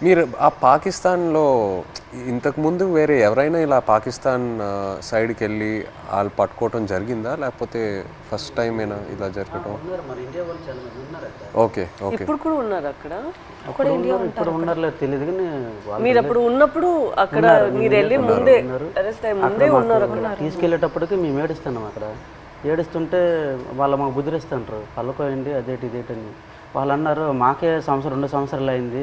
మీరు ఆ పాకిస్తాన్‌లో ఇంతకుముందు వేరే ఎవరైనా ఇలా పాకిస్తాన్ సైడ్‌కెళ్ళి ఆళ్ళు పట్టుకోవటం జరిగిందా? లేకపోతే ఫస్ట్ టైమేనా ఇలా జరగటం? ఉన్నారు, మన ఇండియా వాళ్ళు చాలా మంది ఉన్నారు అక్కడ. ఓకే. ఓకే. ఇప్పుడు కూడా ఉన్నారు అక్కడ. అప్పుడు ఉన్నారు, ఇప్పుడు ఉన్నారో లేదో తెలియదు కానీ మీరు అప్పుడు ఉన్నప్పుడు అక్కడ మీరు వెళ్ళి ముందే అరెస్ట్ అయ్యి ముందే ఉన్నారు అక్కడ. తీసుకెళ్ళేటప్పటికి మేము ఏడుస్తున్నాం అక్కడ. ఏడుస్తుంటే వాళ్ళు మాకు బుద్ధిరిస్తుంటారు, పళ్ళకోయండి అదేటి ఇదేటని. వాళ్ళు అన్నారు మాకే సంవత్సరం 2 సంవత్సరాలు అయింది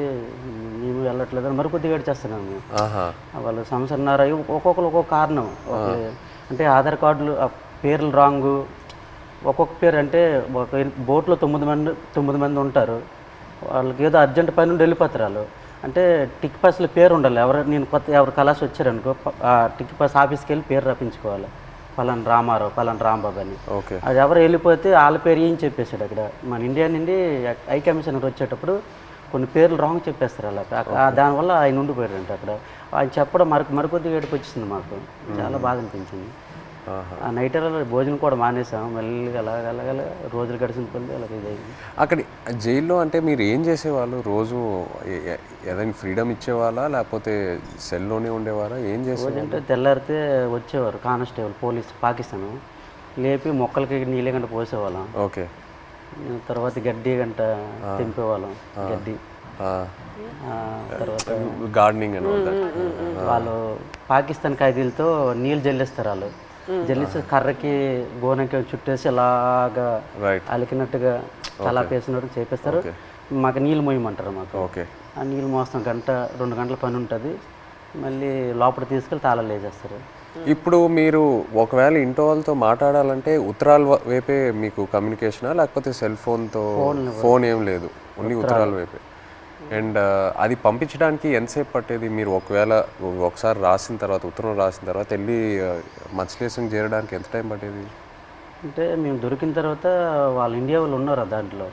మేము వెళ్ళట్లేదు అని మరి కొద్దిగా ఏడ్చేస్తున్నాము మేము. వాళ్ళు సంవత్సరంన్నర ఒక్కొక్కరు ఒక్కొక్క కారణం. అంటే ఆధార్ కార్డులు పేర్లు రాంగు, ఒక్కొక్క పేరు అంటే ఒక బోట్లో 9 మంది ఉంటారు. వాళ్ళకి ఏదో అర్జెంట్ పని నుండి వెళ్ళిపోతారు వాళ్ళు. అంటే టిక్ పాస్లో పేరు ఉండాలి. ఎవరు కలాసి వచ్చారనుకో టిక్ పాస్ ఆఫీస్కి వెళ్ళి పేరు రప్పించుకోవాలి. పలానా రామారావు, పలానా రాంబాబు అని. అది ఎవరు వెళ్ళిపోతే వాళ్ళ పేరు ఏం చెప్పేశాడు అక్కడ. మన ఇండియా నుండి హై కమిషనర్ వచ్చేటప్పుడు కొన్ని పేర్లు రాంగ్ చెప్పేస్తారు అలా. దానివల్ల ఆయన ఉండిపోయారంట అక్కడ. ఆయన చెప్పడం మరికొద్దిగా ఏడుపు వచ్చింది మాకు. చాలా బాధ అనిపించింది. ఆ నైట్ భోజనం కూడా మానేసాం. మెల్లిగా అలాగ రోజులు గడిచిన కొద్ది అలాగ ఇదైంది. అక్కడ జైల్లో అంటే మీరు ఏం చేసేవాళ్ళు? రోజు ఏదైనా ఫ్రీడమ్ ఇచ్చేవాళ్ళ లేకపోతే సెల్లోనే ఉండేవారా? ఏం చేసేవాళ్ళు? అంటే తెల్లారితే వచ్చేవారు కానిస్టేబుల్ పోలీస్ పాకిస్తాను లేపి మొక్కలకి నీళ్ళ గంట పోసేవాళ్ళం. ఓకే. తర్వాత గడ్డి గంట తెంపేవాళ్ళం. గడ్డి తర్వాత గార్డెనింగ్ అని వాళ్ళు పాకిస్తాన్ ఖైదీలతో నీళ్ళు జల్లిస్తారు. వాళ్ళు జల్లిసి కర్రకి గోనకి చుట్టేసి అలాగా అలికినట్టుగా తలా పేసినట్టు చేపిస్తారు. మాకు నీళ్ళు మోయమంటారు మాకు. ఆ నీళ్ళు మోస్తాం 1-2 గంటల పని ఉంటుంది. మళ్ళీ లోపల తీసుకెళ్ళి తాళాలు వేసేస్తారు. ఇప్పుడు మీరు ఒకవేళ ఇంట్లో వాళ్ళతో మాట్లాడాలంటే ఉత్తరాల వైపే మీకు కమ్యూనికేషనా లేకపోతే సెల్ ఫోన్తో? ఫోన్ ఏం లేదు, ఓన్లీ ఉత్తరాల వైపే. అండ్ అది పంపించడానికి ఎంతసేపు పట్టేది? మీరు ఒకసారి రాసిన తర్వాత ఉత్తరం రాసిన తర్వాత వెళ్ళి మచిలీపట్నం చేరడానికి ఎంత టైం పట్టేది? అంటే మేము దొరికిన తర్వాత వాళ్ళు ఇండియా వాళ్ళు ఉన్నారు దాంట్లో.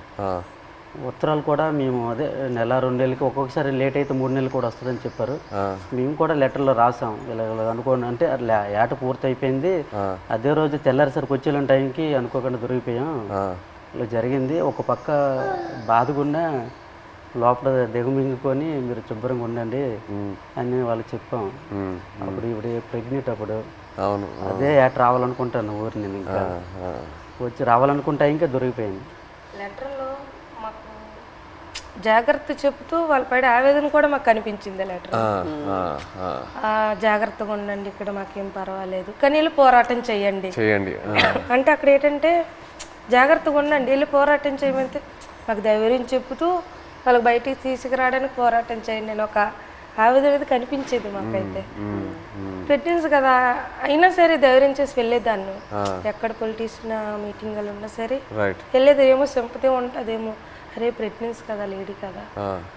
ఉత్తరాలు కూడా మేము అదే 1-2 నెలలకి ఒక్కొక్కసారి లేట్ అయితే 3 నెలలు కూడా వస్తుందని చెప్పారు. మేము కూడా లెటర్లో రాసాం ఇలా అనుకోండి. అంటే ఏట పూర్తి అయిపోయింది. అదే రోజు తెల్లారిసరికి వచ్చే టైంకి అనుకోకుండా దొరికిపోయాం. ఇలా జరిగింది. ఒక పక్క బాధగున్నా లోపల దిగుమింగుకొని మీరు శుభ్రంగా ఉండండి అని వాళ్ళకి చెప్పాం. అప్పుడు ఇప్పుడు ప్రెగ్నెంట్ అప్పుడు అదే ఏట రావాలనుకుంటాను ఊరి. నేను ఇంకా వచ్చి రావాలనుకుంటా ఇంకా దొరికిపోయింది. లెటర్లో మాకు జాగ్రత్త చెప్తూ వాళ్ళ పడే ఆవేదన కూడా మాకు కనిపించింది లెటర్. జాగ్రత్తగా ఉండండి, ఇక్కడ మాకేం పర్వాలేదు కానీ వెళ్ళి పోరాటం చేయండి అంటే అక్కడ ఏంటంటే జాగ్రత్తగా ఉండండి వెళ్ళి పోరాటం చేయమంటే మాకు ధైర్యం చెప్తూ వాళ్ళకి బయటికి తీసుకురావడానికి పోరాటం చేయండి నేను ఒక ఆవేదన అనేది కనిపించేది మాకైతే. ప్రెగ్నెన్సీ కదా అయినా సరే ధైర్యం చేసి వెళ్ళేదాన్ని. ఎక్కడ పొలిటీషియన్ మీటింగ్లు ఉన్నా సరే వెళ్ళేది. ఏమో సింపతి ఉంటుందేమో, అరే ప్రెగ్నెన్సీ కదా లేడీ కదా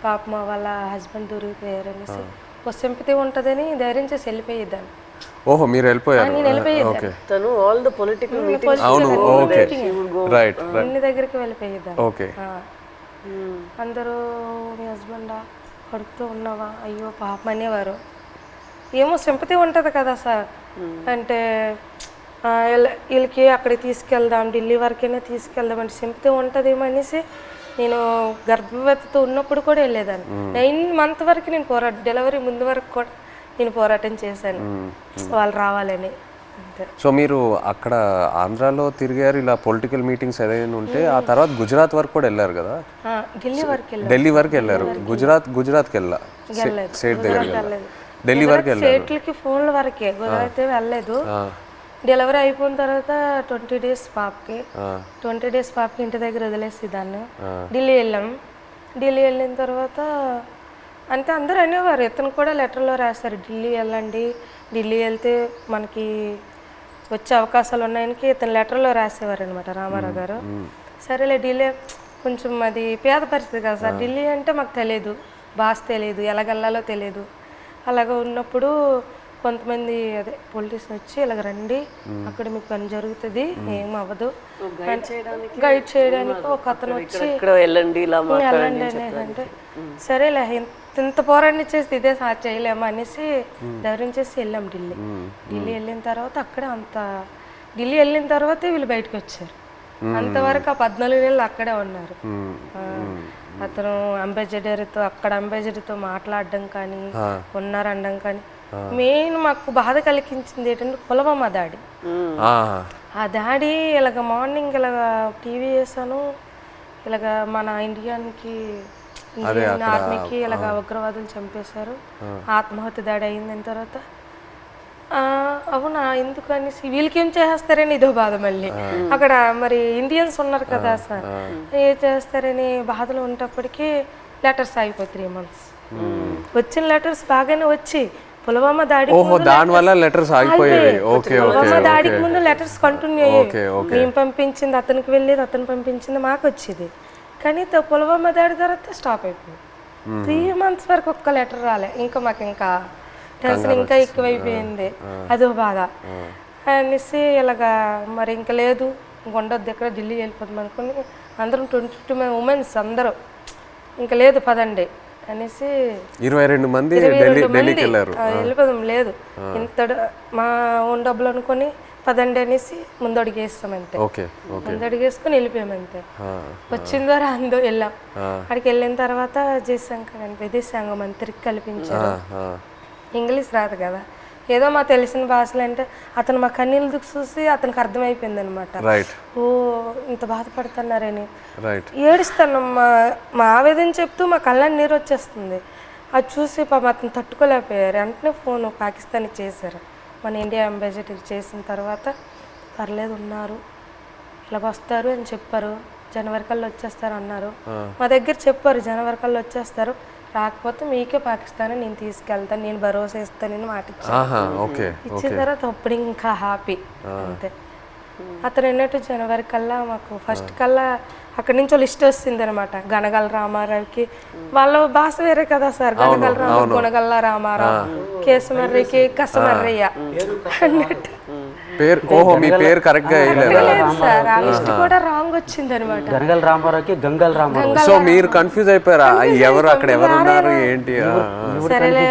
పాప మా వాళ్ళ హస్బెండ్ దొరికిపోయారు అనేసి ఒక సింపతి ఉంటుందని ధైర్యం చేసి వెళ్ళిపోయేదాన్ని. ఓహో, మీరు వెళ్ళిపోయారు. నేను వెళ్ళిపోయేదాన్ని. తను ఆల్ ద పొలిటికల్ అన్ని దగ్గరికి వెళ్ళిపోయేదాన్ని. అందరూ మీ హస్బెండా కడుపుతూ ఉన్నావా అయ్యో పాపం అనేవారు. ఏమో సింపతి ఉంటుంది కదా సార్. అంటే వీళ్ళకి అక్కడికి తీసుకెళ్దాం, ఢిల్లీ వరకైనా తీసుకెళ్దాం అంటే సింపతి ఉంటుందేమో అనేసి నేను గర్భవతితో ఉన్నప్పుడు కూడా వెళ్ళేదాన్ని. 9 months వరకు నేను డెలివరీ ముందు వరకు కూడా నేను పోరాటం చేశాను వాళ్ళు రావాలని. సో మీరు అక్కడ ఆంధ్రాలో తిరిగారు, ఇలా పొలిటికల్ మీటింగ్స్ ఏదైనా ఉంటే ఆ తర్వాత గుజరాత్ వరకు కూడా వెళ్ళారు కదా? ఢిల్లీ వరకు వెళ్ళారు. గుజరాత్కి వెళ్ళా స్టేట్ దగ్గర ఢిల్లీ వరకు వెళ్ళారు. స్టేట్లకి ఫోన్ల వరకే, గుజరాత్ వెళ్ళలేదు. డెలివరీ అయిపోయిన తర్వాత 20 days పాపకి ఇంటి దగ్గర వదిలేసి దాన్ని ఢిల్లీ వెళ్ళాం. ఢిల్లీ వెళ్ళిన తర్వాత అంటే అందరూ అనేవారు, ఇతను కూడా లెటర్లో రాశారు ఢిల్లీ వెళ్ళండి, ఢిల్లీ వెళ్తే మనకి వచ్చే అవకాశాలు ఉన్నాయని ఇతను లెటర్లో రాసేవారు అనమాట రామారావు గారు. సరేలే ఢిల్లీ కొంచెం అది పేద పరిస్థితి కదా సార్. ఢిల్లీ అంటే మాకు తెలియదు, భాష తెలియదు, ఎలాగెళ్ళాలో తెలియదు. అలాగ ఉన్నప్పుడు కొంతమంది పొలిటీషియన్ వచ్చి ఇలాగ రండి అక్కడ మీకు పని జరుగుతుంది ఏం అవ్వదు గైడ్ చేయడానికి ఒక అతను వచ్చి వెళ్ళండి అంటే సరేలే ఇంత పోరాటం చేస్తే ఇదే చేయలేమా అనేసి ధైర్యం చేసి వెళ్ళాం ఢిల్లీ. వెళ్ళిన తర్వాత అక్కడే ఢిల్లీ వెళ్ళిన తర్వాతే వీళ్ళు బయటకు వచ్చారు. అంతవరకు ఆ 14 నెలలు అక్కడే ఉన్నారు. అతను అంబాసిడర్తో అక్కడ అంబాసిడర్తో మాట్లాడడం కానీ ఉన్నారనడం కానీ మెయిన్ మాకు బాధ కలిగించింది ఏంటంటే పుల్వామా దాడి. ఆ దాడి ఇలాగ మార్నింగ్ ఇలాగ టీవీ వేసాను, ఇలాగ మన ఇండియన్ ఆర్మీకి ఇలాగ ఉగ్రవాదులు చంపేశారు, ఆత్మహత్య దాడి అయిందని తర్వాత అవునా ఎందుకు అనేసి వీళ్ళకేం చేస్తారని ఇదో బాధ. మళ్ళీ అక్కడ మరి ఇండియన్స్ ఉన్నారు కదా సార్, ఏం చేస్తారని బాధలు ఉన్నప్పటికీ లెటర్స్ అయిపోయి 3 months. వచ్చిన లెటర్స్ బాగానే వచ్చి పుల్వామా దాడికి పుల్వామా దాడికి ముందు లెటర్స్ కంటిన్యూ అయ్యేవి. మేము పంపించింది అతనికి వెళ్ళేది, అతను పంపించింది మాకు వచ్చేది. కానీ పుల్వామా దాడి తర్వాత స్టాప్ అయిపోయింది. 3 months వరకు ఒక్క లెటర్ రాలే. ఇంకా మాకు ఇంకా టెన్షన్ ఇంకా ఎక్కువైపోయింది, అదో బాధ అనేసి ఇలాగా మరి ఇంకా లేదు ఉండొద్దు ఎక్కడ ఢిల్లీ వెళ్ళిపోతాం అనుకుని అందరం 22 ఉమెన్స్ అందరూ ఇంకా లేదు పదండి అనేసి 22 మంది వెళ్ళిపోదాం లేదు ఇంత మా ఓన్ డబ్బులు అనుకొని పదండి అనేసి ముందడుగు వేస్తాం అంతే. ముందడుగు వేసుకొని వెళ్ళిపోయామంతే. వచ్చిందో రాందో వెళ్ళాం. అక్కడికి వెళ్ళిన తర్వాత జయశంకర్ అని విదేశాంగ మంత్రికి కల్పించారు. ఇంగ్లీష్ రాదు కదా, ఏదో మా తెలిసిన భాషలు అంటే అతను మా కన్నీళ్ళు చూసి అతనికి అర్థమైపోయింది అనమాట. ఓ ఇంత బాధపడుతున్నారని ఏడుస్తాను. మా ఆవేదన చెప్తూ మా కళ్ళని నీరు వచ్చేస్తుంది. అది చూసి పాపం అతను తట్టుకోలేకపోయారు. వెంటనే ఫోన్ పాకిస్తాన్ చేశారు. మన ఇండియా అంబాసిడర్ చేసిన తర్వాత పర్లేదు ఉన్నారు, ఇలాగ వస్తారు అని చెప్పారు. జనవరి కల్లా వచ్చేస్తారు అన్నారు. మా దగ్గర చెప్పారు జనవరి కల్లా వచ్చేస్తారు, రాకపోతే మీకే పాకిస్తాన్ నేను తీసుకెళ్తాను, నేను భరోసా ఇస్తానని మాట ఇచ్చిన తర్వాత అప్పుడు ఇంకా హ్యాపీ అంతే. అతను అన్నట్టు జనవరి కల్లా మాకు ఫస్ట్ కల్లా అక్కడి నుంచి లిస్ట్ వస్తుంది అనమాట. గనగల రామారావుకి వాళ్ళ భాష వేరే కదా సార్, గనగల రామారావు గుణగల్ల రామారావు, కేసమర్రికి కసమర్రయ్య అన్నట్టు పేరు. మీ పేరు కరెక్ట్ గా సార్, ఆ లిస్ట్ కూడా రాంగ్ వచ్చింది అనమాట. గనగల రామారావుకి గంగల రామారావు. సో మీరు కన్ఫ్యూజ్ అయిపోయారా ఎవరు అక్కడ ఎవరు ఉన్నారు ఏంటి? సరేలే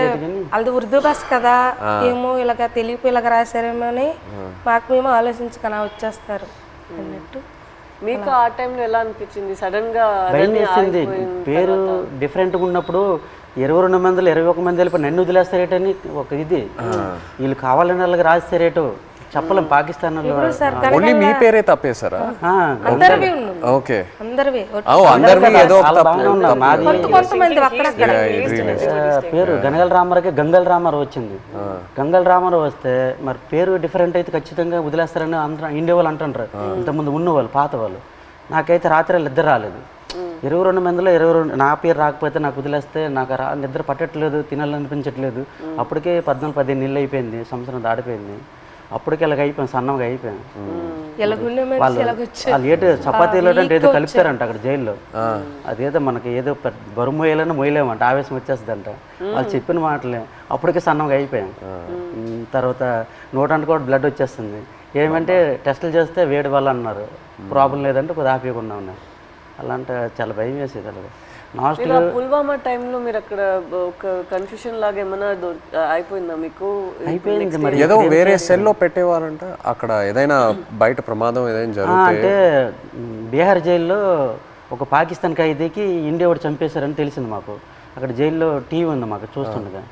అది ఉర్దూ భాష కదా ఏమో ఇలాగ తెలుగు ఇలాగ రాశారేమో అని మాకు మేము ఆలోచించుకున్నా వచ్చేస్తారు అన్నట్టు. మీకు ఆ టైంలో ఎలా అనిపించింది? సడన్ గా భయం వేసింది. పేరు డిఫరెంట్గా ఉన్నప్పుడు 22 మందిలో 21 మంది వెళ్ళిపోయి నన్ను వదిలేస్తారేటని ఒక ఇది. వీళ్ళు కావాలని వాళ్ళకి రాస్తారేటో చెప్పలేం. పాకిస్తాన్ మీ పేరే తప్పేశారా? పేరు గనగల రామారావుకి గంగల రామారావు వచ్చింది. గంగల రామారావు వస్తే మరి పేరు డిఫరెంట్ అయితే ఖచ్చితంగా వదిలేస్తారని ఇండియా వాళ్ళు అంటుంటారు. ఇంతకుముందు ఉన్నవాళ్ళు పాత వాళ్ళు. నాకైతే రాత్రి నిద్ర రాలేదు. 22 మందిలో 22 నా పేరు రాకపోతే నాకు వదిలేస్తే నాకు నిద్ర పట్టట్లేదు, తినాలనిపించట్లేదు. అప్పటికే 14-15 నెలలు అయిపోయింది, సంవత్సరం దాడిపోయింది. అప్పటికి ఇలాగ అయిపోయాను, సన్నంగా అయిపోయాను. వాళ్ళు ఏదో చపాతీలో అంటే ఏదో కలుపుతారంట అక్కడ జైల్లో. అదేదో మనకి ఏదో బరువు మోయాలని మోయలేమంట, ఆవేశం వచ్చేస్తుందంట. వాళ్ళు చెప్పిన మాటలే. అప్పటికే సన్నంగా అయిపోయాను. తర్వాత నోటంటే కూడా బ్లడ్ వచ్చేస్తుంది. ఏమంటే టెస్టులు చేస్తే వేడి వల్ల అన్నారు, ప్రాబ్లం లేదంటే కొద్దిగా ఆపేయకుండా ఉన్నారు. అలాంటి చాలా భయం వేసేది. అలాగే పుల్వామా టైంలో మీరు అక్కడ ఒక కన్ఫ్యూషన్ లాగా ఏమైనా అయిపోయిందా మీకు? అయిపోయింది. మరి ఏదో వేరే సెల్లో పెట్టేవారంట అక్కడ, ఏదైనా బయట ప్రమాదం ఏదైనా జరిగితే. అంటే బీహార్ జైల్లో ఒక పాకిస్తాన్ ఖైదీకి ఇండియా వాడు చంపేశారని తెలిసింది మాకు. అక్కడ జైల్లో టీవీ ఉంది మాకు చూస్తుండగా.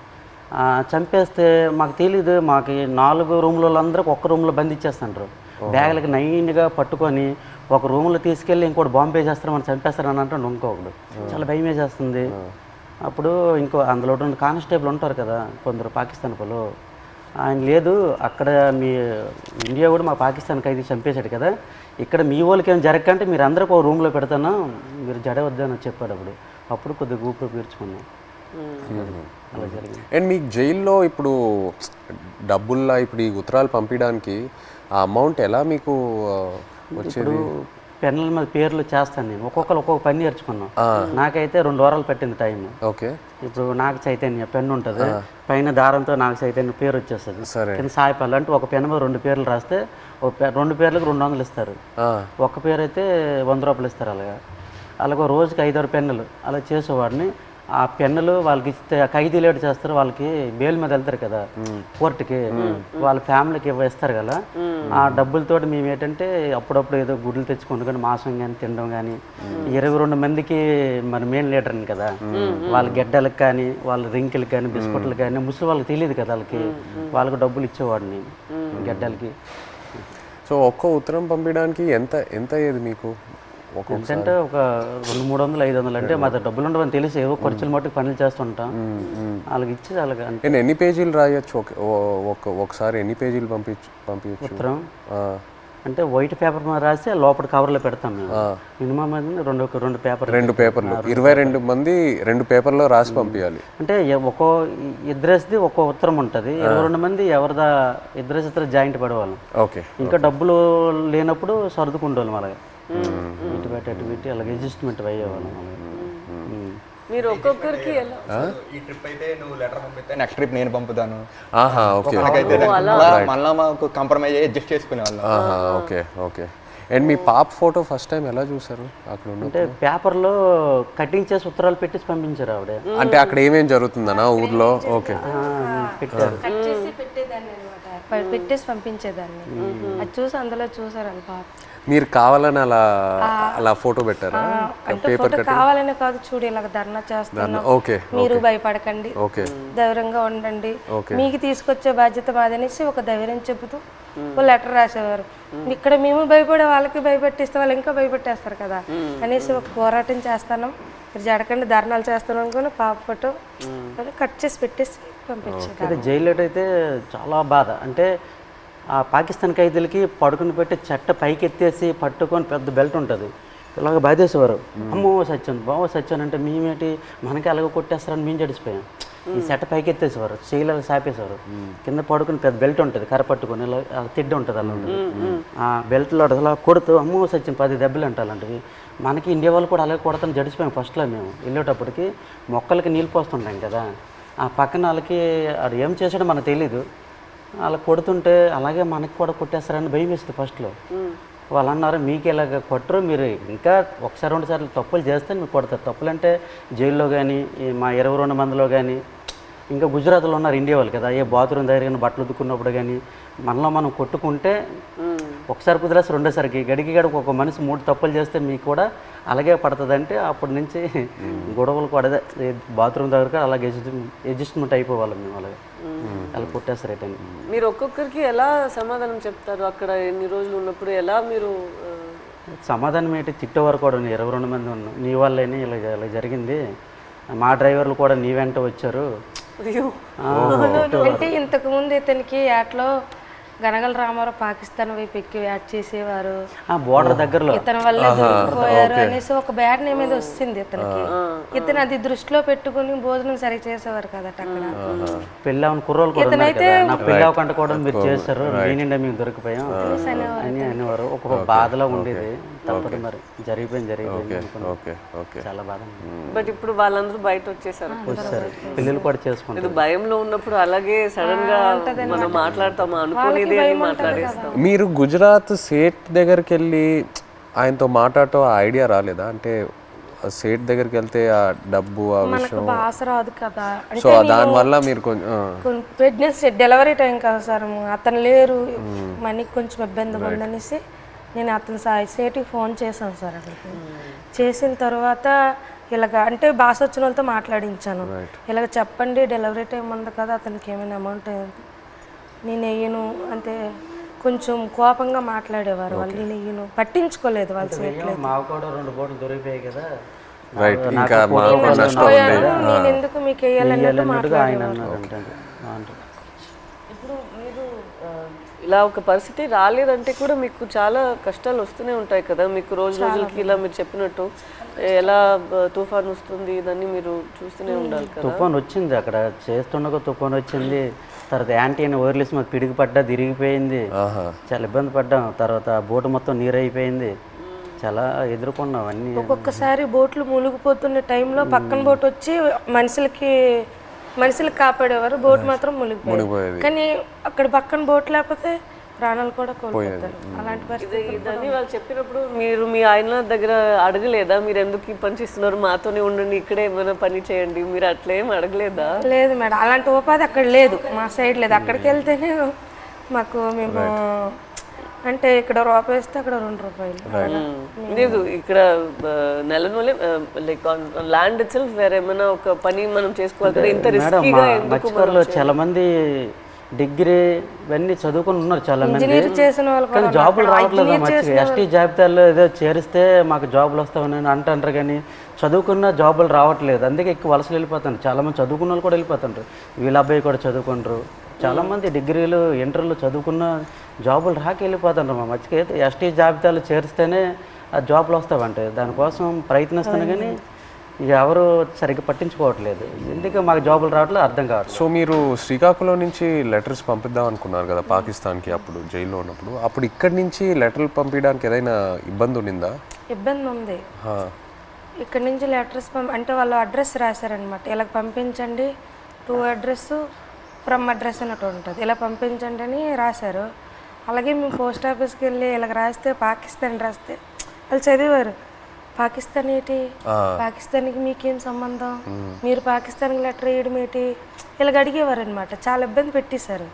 చంపేస్తే మాకు తెలీదు. మాకు 4 రూమ్లలో అందరికి ఒక్క రూమ్లో బంధించేస్తుంటారు. బ్యాగులకి నైన్గా పట్టుకొని ఒక రూమ్లో తీసుకెళ్ళి ఇంకోటి బాంబే చేస్తారు, మనం చంపేస్తారని అంటాడు ఇంకొకడు. చాలా భయం వేసేస్తుంది. అప్పుడు ఇంకో అందులో కానిస్టేబుల్ ఉంటారు కదా కొందరు పాకిస్తాన్ వాళ్ళు, ఆయన లేదు అక్కడ మీ ఇండియా కూడా మా పాకిస్తాన్ ఖైదీ చంపేశాడు కదా, ఇక్కడ మీ వాళ్ళకి ఏం జరగకంటే మీరు అందరికీ ఒక రూమ్లో పెడతాను, మీరు జడవద్దని చెప్పాడు. అప్పుడు కొద్దిగా ఊపిరి పీల్చుకున్నాం. అలా జరిగింది. అండ్ మీకు జైల్లో ఇప్పుడు డబ్బుల్లా ఇప్పుడు ఈ ఉత్తరాలు పంపించడానికి ఆ అమౌంట్ ఎలా మీకు వచ్చేది? పెన్నుల మీద పేర్లు చేస్తాను నేను. ఒక్కొక్కరు ఒక్కొక్క పని నేర్చుకున్నాం. నాకైతే 2 వారాలు పట్టింది టైం. ఓకే. ఇప్పుడు నాకు చైతన్య పెన్ను ఉంటుంది, పైన దారంతో నాకు చైతన్య పేరు వచ్చేస్తుంది. కింద సాయిపల్లి అంటే ఒక పెన్ను మీద 2 పేర్లు రాస్తే 2 పేర్లకు 200 ఇస్తారు. ఒక్క పేరు అయితే 100 రూపాయలు ఇస్తారు. అలాగా రోజుకి 5-6 పెన్నులు అలా చేసేవాడిని. ఆ పెన్నులు వాళ్ళకి ఇస్తే ఖైదీలు ఏడు చేస్తారు, వాళ్ళకి బెయిల్ మీద వెళ్తారు కదా కోర్టుకి, వాళ్ళ ఫ్యామిలీకి ఇస్తారు కదా, ఆ డబ్బులతోటి మేము ఏంటంటే అప్పుడప్పుడు ఏదో గుడ్లు తెచ్చుకుంటూ కానీ మాంసం కానీ తినడం కానీ 22 మందికి మన మెయిన్ లీడర్ని కదా, వాళ్ళ గెడ్డలకు కానీ వాళ్ళ రింకిలకు కానీ బిస్కెట్లకు కానీ ముసలి వాళ్ళకి తెలియదు కదా, వాళ్ళకి డబ్బులు ఇచ్చేవాడిని గెడ్డలకి. సో ఒక్క ఉత్తరం పంపించడానికి ఎంత అయ్యేది మీకు? ఎందుకంటే ఒక 200-300 500 అంటే మా దగ్గర డబ్బులు ఉండవని తెలిసి ఏవో ఖర్చులు మట్టుకు పనులు చేస్తుంటాం, వాళ్ళకి ఇచ్చి వాళ్ళకి అంటే. నేను ఎన్ని పేజీలు రాయొచ్చు ఒకసారి? ఎన్ని పేజీలు పంపించచ్చు ఉత్తరం? అంటే వైట్ పేపర్ మీద రాసి లోపల కవర్లో పెడతాం మేము. మినిమం రెండు పేపర్లు 22 మంది 2 పేపర్లో రాసి పంపించాలి. అంటే ఇద్దరేసి ఒక్కో ఉత్తరం ఉంటుంది, 22 మంది ఎవరిదా ఇద్దరు జాయింట్ పడేవాళ్ళం. ఓకే. ఇంకా డబ్బులు లేనప్పుడు సర్దుకుంటేవాళ్ళం అలాగే ఇటు పెట్టి అలాగే అడ్జస్ట్మెంట్ అయ్యేవాళ్ళం. మీరు ఒక్కొక్కరికి ఎలా? ఈ ట్రిప్ అయితే నువ్వు లెటర్ పంపిస్తే నెక్స్ట్ ట్రిప్ నేను పంపుతాను, ఓకే. మళ్ళీ మాకు కంప్రమైజ్ అయ్యి అడ్జస్ట్ చేసుకునే వాళ్ళం. Okay okay. అండ్ మీ పాప ఫోటో ఫస్ట్ టైం ఎలా చూసారు అక్కడ ఉన్న? అంటే పేపర్లో కటింగ్ చేసి ఉత్తరాలు పెట్టేసి పంపించారు ఆవిడ. అంటే అక్కడ ఏమేం జరుగుతుందనా ఊర్లో? ఓకే. పెట్టారు, కట్ చేసి పెట్టేదాన్ని అనమాట, పెట్టేసి పంపించేదాన్ని. అది చూసి అందులో చూసారని పాప. మీరు కావాలని అలా ఫోటో పెట్టారా? అంటే ఫోటో కావాలనే కాదు, చూడు ఇలాగ ధర్నా చేస్తున్నాం, ఓకే మీరు భయపడకండి, ఓకే, ధైర్యంగా ఉండండి, మీకు తీసుకొచ్చే బాధ్యత మాదనేసి ఒక ధైర్యం చెబుతూ ఒక లెటర్ రాసేవారు. ఇక్కడ మేము భయపడే వాళ్ళకి భయపెట్టిస్తే వాళ్ళు ఇంకా భయపెట్టేస్తారు కదా అనేసి ఒక పోరాటం చేస్తాను, మీరు జడకండి ధర్నాలు చేస్తాను అనుకుని పాప ఫోటో కట్ చేసి పెట్టేసి పంపించారు. జైల్లో అయితే చాలా బాధ. అంటే ఆ పాకిస్తాన్ ఖైదీలకి పడుకుని పెట్టి చెట్ట పైకి ఎత్తేసి పట్టుకొని పెద్ద బెల్ట్ ఉంటుంది, ఇలాగ బాధేసేవారు. అమ్మో సచ్చాను బావో సచ్చాను అంటే మేమేంటి మనకి అలాగ కొట్టేస్తారని మేము జడిసిపోయాం. ఈ చెట్ట పైకి ఎత్తేసేవారు, చేయలేక సాపేసేవారు, కింద పడుకుని పెద్ద బెల్ట్ ఉంటుంది కర్ర పట్టుకొని ఇలా తిడ్డ ఉంటుంది అలా ఉంటుంది. ఆ బెల్ట్లో అలా కొడుతూ అమ్మో సచ్చాను 10 దెబ్బలు అంటే అలాంటివి. మనకి ఇండియా వాళ్ళు కూడా అలాగే కొడతాను జడిసిపోయాం. ఫస్ట్లో మేము వెళ్ళేటప్పటికి మొక్కలకి నీళ్ళు పోస్తుంటాం కదా, ఆ పక్కన వాళ్ళకి అది ఏం చేసాడో మనకు తెలీదు, అలా కొడుతుంటే అలాగే మనకి కూడా కొట్టేస్తారని భయం వేస్తుంది ఫస్ట్లో. వాళ్ళు అన్నారు మీకు ఇలాగ కొట్టరు, మీరు ఇంకా 1-2 సార్లు తప్పులు చేస్తే మీకు కొడతారు. తప్పులు అంటే జైల్లో కానీ మా 22 మందిలో కానీ, ఇంకా గుజరాత్లో ఉన్నారు ఇండియా వాళ్ళు కదా, ఏ బాత్రూమ్ దగ్గర కానీ బట్టలు ఉతుక్కున్నప్పుడు కానీ మనలో మనం కొట్టుకుంటే ఒకసారి కుదిరేసి రెండోసారికి గడికి ఒక మనిషి 3 తప్పులు చేస్తే మీకు కూడా అలాగే పడుతుంది. అంటే అప్పటి నుంచి గొడవలు కూడా బాత్రూమ్ దగ్గర అలాగే అడ్జస్ట్మెంట్ అయిపోవాలి మేము, అలాగే అలా కొట్టేస్తారు రిటర్న్. మీరు ఒక్కొక్కరికి ఎలా సమాధానం చెప్తారు అక్కడ ఎన్ని రోజులు ఉన్నప్పుడు? ఎలా మీరు సమాధానం ఏంటి? తిట్టేవారు కూడా 22 మంది ఉన్నాం, నీ వల్లేని ఇలా జరిగింది, మా డ్రైవర్లు కూడా నీ వెంట వచ్చారు. అంటే ఇంతకు ముందు ఇతనికి యాట్లో గనగల రామారావు పాకిస్తాన్ వైపు ఎక్కి యాడ్ చేసేవారు, బోర్డర్ దగ్గరలో ఇతని వల్ల దొరికిపోయారు అనేసి ఒక బ్యాడ్ నేమ్ మీద వస్తుంది ఇతనికి. ఇతను అది దృష్టిలో పెట్టుకుని భోజనం సరిగ్గా చేసేవారు కదట అక్కడ. పెళ్ళి అవును కుర్రోళ్ళు కూడా నాకు పెళ్ళి అవ్వకుండా కూడా మీరు చేస్తారు, నేనిండా మేము దొరికిపోయాం అని అనేవారు. ఒక బాధలో ఉండేది. తప్పదు మరి, జరిగిపోయింది చాలా బాధ. బట్ ఇప్పుడు వాళ్ళందరూ బయట వచ్చేసారు, పిల్లలు కూడా చేసుకుంటారు. భయంలో ఉన్నప్పుడు అలాగే సడన్ గా మనం మాట్లాడతాము అనుకోలేదు అని మాట్లాడేస్తాం. మీరు గుజరాత్ సేట్ దగ్గరికి వెళ్ళి ఆయనతో మాట్లాడటం ఐడియా రాలేదా? అంటే సేట్ దగ్గరికి వెళ్తే ఆ డబ్బు ఆ విషయం భాష రాదు కదా, సో దానివల్ల మీరు కొంచెం ప్రెగ్నెన్సీ డెలివరీ టైం కదా సార్, అతను లేరు, మనకి కొంచెం ఇబ్బంది ఉందనేసి నేను అతను సేటుకి ఫోన్ చేశాను సార్. అక్కడికి చేసిన తర్వాత ఇలాగ అంటే భాష వచ్చిన వాళ్ళతో మాట్లాడించాను, ఇలాగ చెప్పండి డెలివరీ టైం ఉంది కదా, అతనికి ఏమైనా అమౌంట్ అయింది, నేను వెయ్యను అంటే కొంచెం కోపంగా మాట్లాడేవారు వాళ్ళు. నేను వెయ్యను, పట్టించుకోలేదు వాళ్ళు. మాకు కూడా 2 బోట్లు దొరికిపోయాయి కదా, నేను ఎందుకు మీకు వేయాలన్నట్టు మాట్లాడేవారు. ఇప్పుడు మీరు ఇలా ఒక పరిస్థితి రాలేదంటే కూడా మీకు చాలా కష్టాలు వస్తూనే ఉంటాయి కదా, మీకు రోజులకి ఇలా మీరు చెప్పినట్టు ఎలా తుఫాన్ వస్తుంది ఇదన్నీ మీరు చూస్తూనే ఉండాలి కదా. తుఫాన్ వచ్చింది అక్కడ చేస్తుండగా తుఫాన్ వచ్చింది, తర్వాత యాంటీ అని వైర్లెస్ మాకు పిడికి పడ్డా తిరిగిపోయింది, చాలా ఇబ్బంది పడ్డాం. తర్వాత బోటు మొత్తం నీరు అయిపోయింది, చాలా ఎదుర్కొన్నాం అన్నీ. ఒక్కొక్కసారి బోట్లు మునిగిపోతున్న టైంలో పక్కన బోట్ వచ్చి మనుషులకు కాపాడేవారు, బోట్ మాత్రం మునిగిపోయేది. కానీ అక్కడ పక్కన బోట్ లేకపోతే ప్రాణాలు కూడా కోల్పోతారు. అలాంటి పరిస్థితి ఇదని వాళ్ళు చెప్పినప్పుడు మీరు మీ ఆయన దగ్గర అడగలేదా, మీరు ఎందుకు ఈ పని చేస్తున్నారు, మాతోనే ఉండండి, ఇక్కడే ఏమైనా పని చేయండి, మీరు అట్లేం అడగలేదా? లేదు మేడం, అలాంటి ఉపాధి అక్కడ లేదు, మా సైడ్ లేదు. అక్కడికి వెళ్తేనే మాకు మేము అంటే ఇక్కడ రూపాయి ఇస్తే అక్కడ 2 రూపాయలు. లేదు ఇక్కడ నెలనూలే లైక్ ల్యాండ్ ఇట్ సెల్ఫ్ వేరే ఏమైనా ఒక పని మనం చేసుకోవాలి కదా, ఇంత రిస్కీగా ఎందుకు? మత్స్యకారులు చాలా మంది డిగ్రీ ఇవన్నీ చదువుకుని ఉన్నారు చాలా మంది, చేసిన వాళ్ళు కానీ జాబులు రావట్లేదు. మత్స్య ఎస్టీ జాబితాలో ఏదో చేరిస్తే మాకు జాబులు వస్తామని అంటారు, కానీ చదువుకున్న జాబులు రావట్లేదు. అందుకే ఎక్కువ వలసలు వెళ్ళిపోతారు. చాలా మంది చదువుకున్న వాళ్ళు కూడా వెళ్ళిపోతుంటారు. వీళ్ళ అబ్బాయి కూడా చదువుకుంటారు. చాలా మంది డిగ్రీలు ఇంటర్లు చదువుకున్న జాబులు రాక వెళ్ళిపోతుంటారు. మా మధ్యకి ఎస్టీ జాబితాలు చేరిస్తేనే ఆ జాబులు వస్తావంటే దానికోసం ప్రయత్నిస్తాను, కానీ ఎవరు సరిగ్గా పట్టించుకోవట్లేదు. ఎందుకు మాకు జాబులు రావట్లేదు అర్థం కావట్లేదు. సో మీరు శ్రీకాకుళం నుంచి లెటర్స్ పంపిద్దాం అనుకున్నారు కదా పాకిస్తాన్కి, అప్పుడు జైల్లో ఉన్నప్పుడు. అప్పుడు ఇక్కడి నుంచి లెటర్లు పంపించడానికి ఏదైనా ఇబ్బంది ఉండిందా? ఇబ్బంది ఉంది. ఇక్కడ నుంచి లెటర్స్ అంటే వాళ్ళు అడ్రస్ రాశారనమాట, ఇలా పంపించండి, టు అడ్రస్ ఫ్రమ్ అడ్రస్ అన్నట్టు ఉంటుంది, ఇలా పంపించండి అని రాశారు. అలాగే మేము పోస్ట్ ఆఫీస్కి వెళ్ళి ఇలా రాస్తే పాకిస్తాన్ రాస్తే వాళ్ళు చదివారు. పాకిస్తాన్ ఏంటి, పాకిస్తాన్కి మీకేం సంబంధం, మీరు పాకిస్తాన్కి లెటర్ వేయడం ఏంటి, ఇలాగ అడిగేవారు అనమాట. చాలా ఇబ్బంది పెట్టేశారు.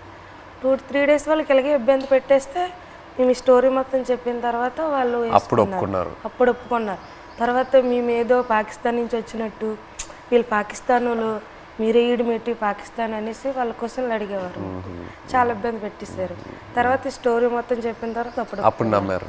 2-3 డేస్ వాళ్ళకి ఇలాగే ఇబ్బంది పెట్టేస్తే మేము ఈ స్టోరీ మొత్తం చెప్పిన తర్వాత వాళ్ళు అప్పుడు ఒప్పుకున్నారు. తర్వాత మేము ఏదో పాకిస్తాన్ నుంచి వచ్చినట్టు, వీళ్ళు పాకిస్తాన్ వాళ్ళు, మీరే ఈడుమెట్టి పాకిస్తాన్ అనేసి వాళ్ళ క్వశ్చన్లు అడిగేవారు. చాలా ఇబ్బంది పెట్టేశారు. తర్వాత ఈ స్టోరీ మొత్తం చెప్పిన తర్వాత అప్పుడు నమ్మారు.